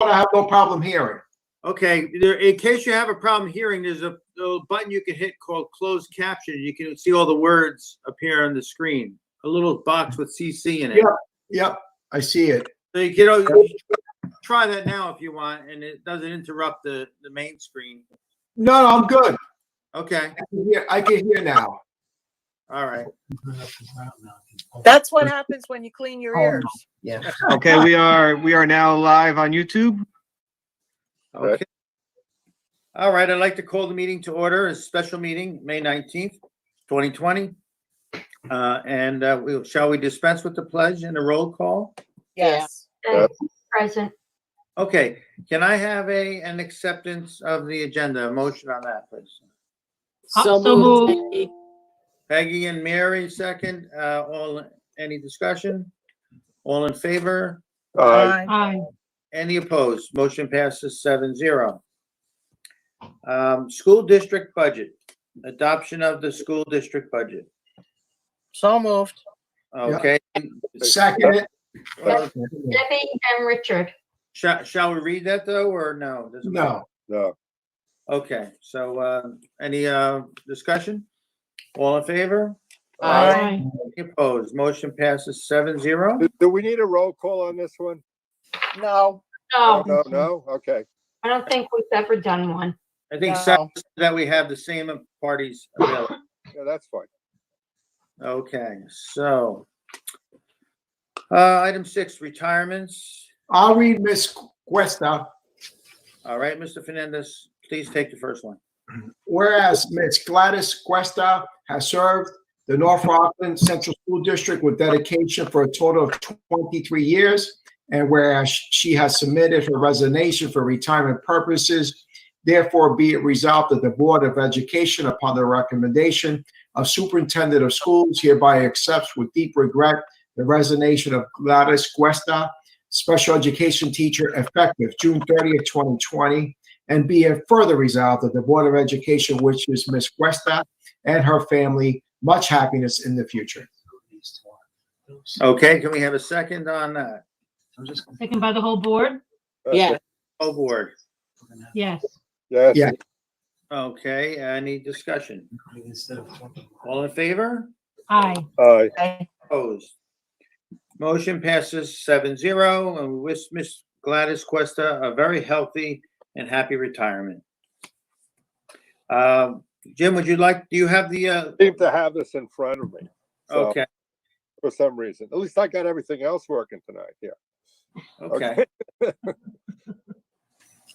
one I have no problem hearing. Okay, in case you have a problem hearing, there's a little button you can hit called closed caption. You can see all the words appear on the screen. A little box with CC in it. Yep, I see it. So you can try that now if you want, and it doesn't interrupt the main screen. No, I'm good. Okay, I can hear now. all right. That's what happens when you clean your ears. Yeah. Okay, we are now live on YouTube. Okay. All right, I'd like to call the meeting to order, a special meeting, May 19th, 2020. Shall we dispense with the pledge and a roll call? Yes. Present. Okay, can I have an acceptance of the agenda, a motion on that, please? So moved. moved. Peggy and Mary, second. Any discussion? All in favor? Aye. Aye. Any opposed? Motion passes 7-0. School district budget, adoption of the school district budget. So moved. Okay. Second it. Debbie and Richard. Shall we read that though, or no? Doesn't matter. No. Okay, so any discussion? All in favor? Aye. Any opposed? Motion passes 7-0. Do we need a roll call on this one? No. No, No? Okay. I don't think we've ever done one. I think No. so that we have the same parties available. Yeah, that's fine. Okay, so item 6, retirements. I'll read Miss Cuesta. All right, Mr. Fernandez, please take the first one. Whereas Ms. Gladys Cuesta has served the North Rockland Central School District with dedication for a total of 23 years, and whereas she has submitted her resignation for retirement purposes, therefore be it resolved that the Board of Education, upon the recommendation of Superintendent of Schools, hereby accepts with deep regret the resignation of Gladys Cuesta, special education teacher, effective June 30th, 2020, and be it further resolved that the Board of Education wishes Ms. Cuesta and her family much happiness in the future. Okay, can we have a second on that? Second by the whole board? Yeah. Oh, board. Yes. Yes. Yeah. Okay, any discussion? All in favor? Aye. Aye. Opposed? Motion passes 7-0, and we wish Miss Gladys Cuesta a very healthy and happy retirement. Jim, do you have the, Seem to have this in front of me. So, okay, For some reason. At least I got everything else working tonight. Yeah. okay.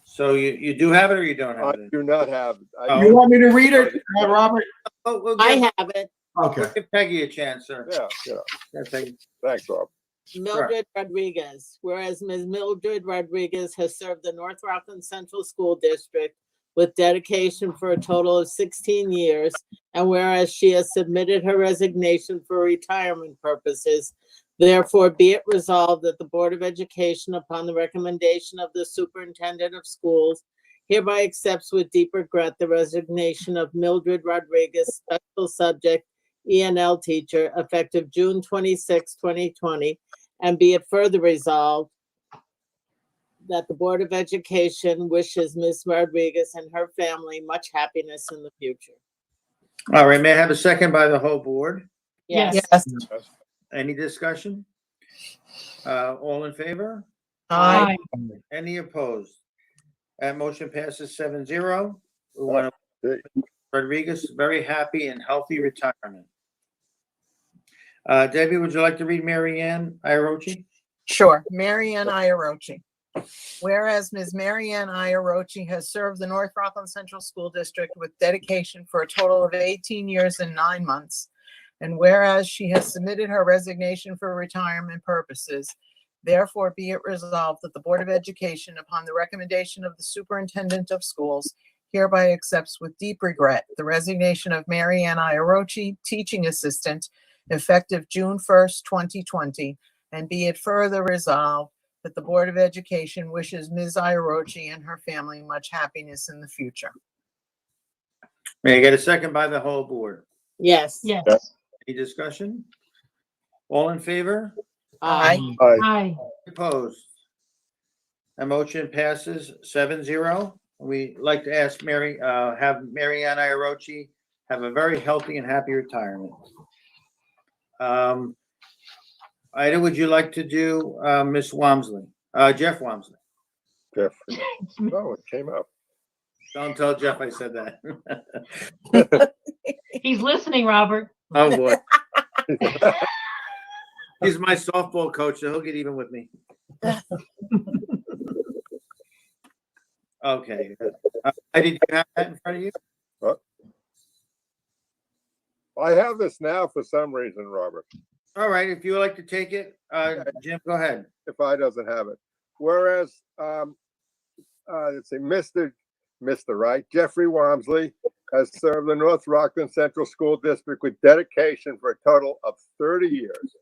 So you do have it or you don't I have it? do not have it. Oh. You want me to read it, Robert? Oh, we'll I have it. Okay. give Peggy a chance, sir. Yeah, Yeah, Peggy. thanks, Rob. Mildred Rodriguez. Whereas Ms. Mildred Rodriguez has served the North Rockland Central School District with dedication for a total of 16 years, and whereas she has submitted her resignation for retirement purposes, therefore be it resolved that the Board of Education, upon the recommendation of the Superintendent of Schools, hereby accepts with deep regret the resignation of Mildred Rodriguez, special subject ENL teacher, effective June 26, 2020, and be it further resolved that the Board of Education wishes Ms. Rodriguez and her family much happiness in the future. All right, may I have a second by the whole board? Yes. Any discussion? All in favor? Aye. Any opposed? That motion passes 7-0. We want to Rodriguez, very happy and healthy retirement. Debbie, would you like to read Mary Ann Iarocci? Sure. Mary Ann Iarocci. Whereas Ms. Mary Ann Iarocci has served the North Rockland Central School District with dedication for a total of 18 years and 9 months, and whereas she has submitted her resignation for retirement purposes, therefore be it resolved that the Board of Education, upon the recommendation of the Superintendent of Schools, hereby accepts with deep regret the resignation of Mary Ann Iarocci, teaching assistant, effective June 1st, 2020, and be it further resolved that the Board of Education wishes Ms. Iarocci and her family much happiness in the future. May I get a second by the whole board? Yes. Yes. Any discussion? All in favor? Aye. Aye. Aye. Opposed? That motion passes 7-0. We like to ask have Mary Ann Iarocci have a very healthy and happy retirement. Ida, would you like to do Miss Walmsley? Jeff Walmsley. Jeff. Oh, it came up. Don't tell Jeff I said that. He's listening, Robert. Oh, boy. He's my softball coach, so he'll get even with me. Okay. Did you have that in front of you? I have this now for some reason, Robert, All right. If you would like to take it, Jim, go ahead. if I doesn't have it. Whereas, let's see, Mr. Right, Jeffrey Walmsley has served the North Rockland Central School District with dedication for a total of 30 years.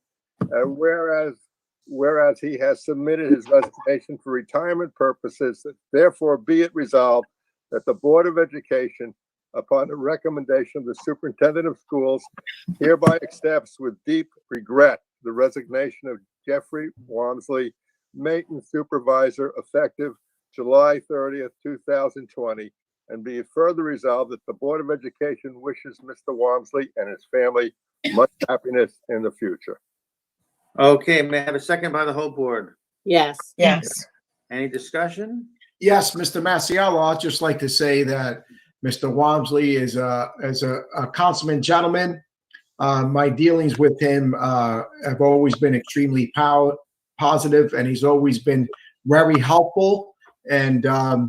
And whereas he has submitted his resignation for retirement purposes, therefore be it resolved that the Board of Education, upon the recommendation of the Superintendent of Schools, hereby accepts with deep regret the resignation of Jeffrey Walmsley, Maintenance Supervisor, effective July 30th, 2020, and be it further resolved that the Board of Education wishes Mr. Walmsley and his family much happiness in the future. Okay. May I have a second by the whole board? Yes. Yes. Any discussion? Yes, Mr. Masiello, I'd just like to say that Mr. Walmsley is a consummate gentleman. My dealings with him have always been extremely positive, and he's always been very helpful and a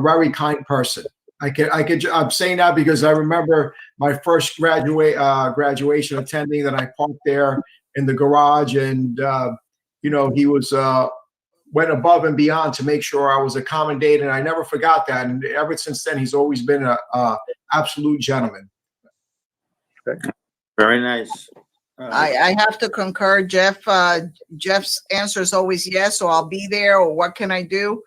very kind person. I'm saying that because I remember my first graduation attending that I parked there in the garage, and he was went above and beyond to make sure I was accommodated, and I never forgot that. And ever since then, he's always been a absolute gentleman. Very nice. I have to concur, Jeff. Jeff's answer is always yes, so I'll be there, or what can I do?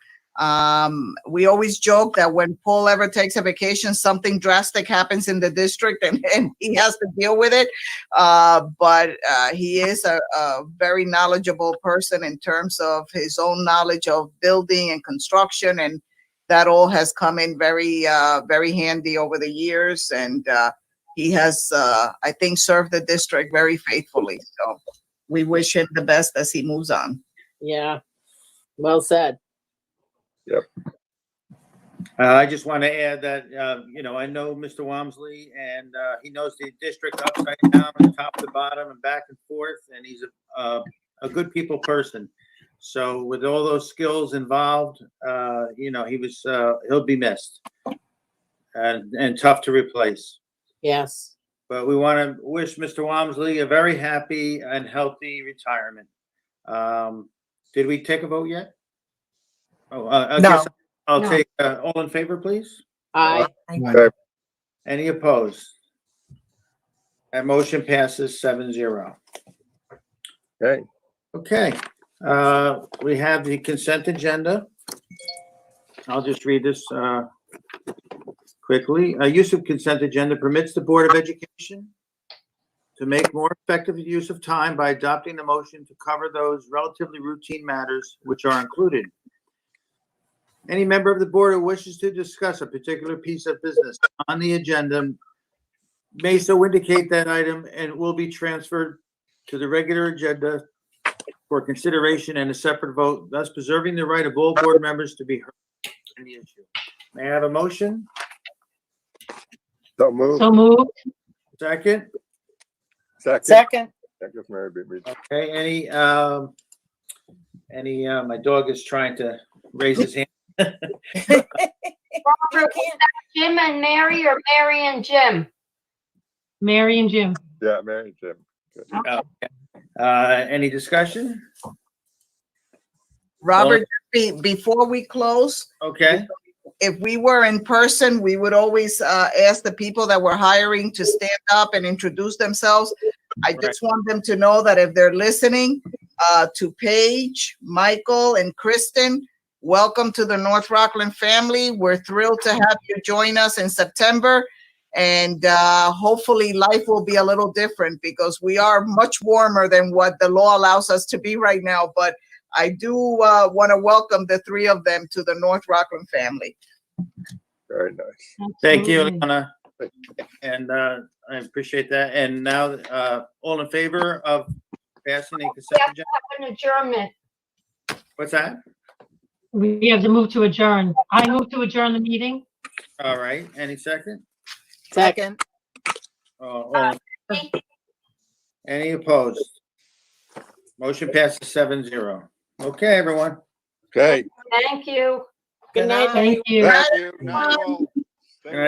We always joke that when Paul ever takes a vacation, something drastic happens in the district and he has to deal with it. But he is a very knowledgeable person in terms of his own knowledge of building and construction. And that all has come in very, very handy over the years. And he has, I think, served the district very faithfully. So we wish him the best as he moves on. Yeah. Well said. Yep. I just want to add that, I know Mr. Walmsley, and he knows the district upside down and top to bottom and back and forth, and he's a good people person. So with all those skills involved, he'll be missed and tough to replace. Yes. But we want to wish Mr. Walmsley a very happy and healthy retirement. Did we take a vote yet? Oh, I No. guess I'll No. take all in favor, please. Aye. Okay. Any opposed? That motion passes 7-0. Okay. Okay, we have the consent agenda. I'll just read this quickly. Use of consent agenda permits the Board of Education to make more effective use of time by adopting the motion to cover those relatively routine matters which are included. Any member of the board who wishes to discuss a particular piece of business on the agenda may so indicate that item and will be transferred to the regular agenda for consideration and a separate vote, thus preserving the right of all board members to be heard in the issue. May I have a motion? So move. So moved. Second? Second. I guess Mary beat me. Okay, my dog is trying to raise his hand. Robert, was that Jim and Mary or Mary and Jim? Mary and Jim. Yeah, Mary and Jim. Good. Any discussion? Robert, before we close, Okay, if we were in person, we would always ask the people that we're hiring to stand up and introduce themselves. I just want them to know that if they're listening, to Paige, Michael, and Kristen, welcome to the North Rockland family. We're thrilled to have you join us in September. And hopefully life will be a little different because we are much warmer than what the law allows us to be right now. But I do want to welcome the three of them to the North Rockland family. Very nice. Thank you, Absolutely. Leona. And I appreciate that. And now, all in favor of passing the consent agenda? Have an adjournment. What's that? We have to move to adjourn. I move to adjourn the meeting. All right, any second? Second. All in favor? Any opposed? Motion passes 7-0. Okay, everyone. Okay. Thank you. Good night. Thank you. Thank you. Night all. Stay Good night, well.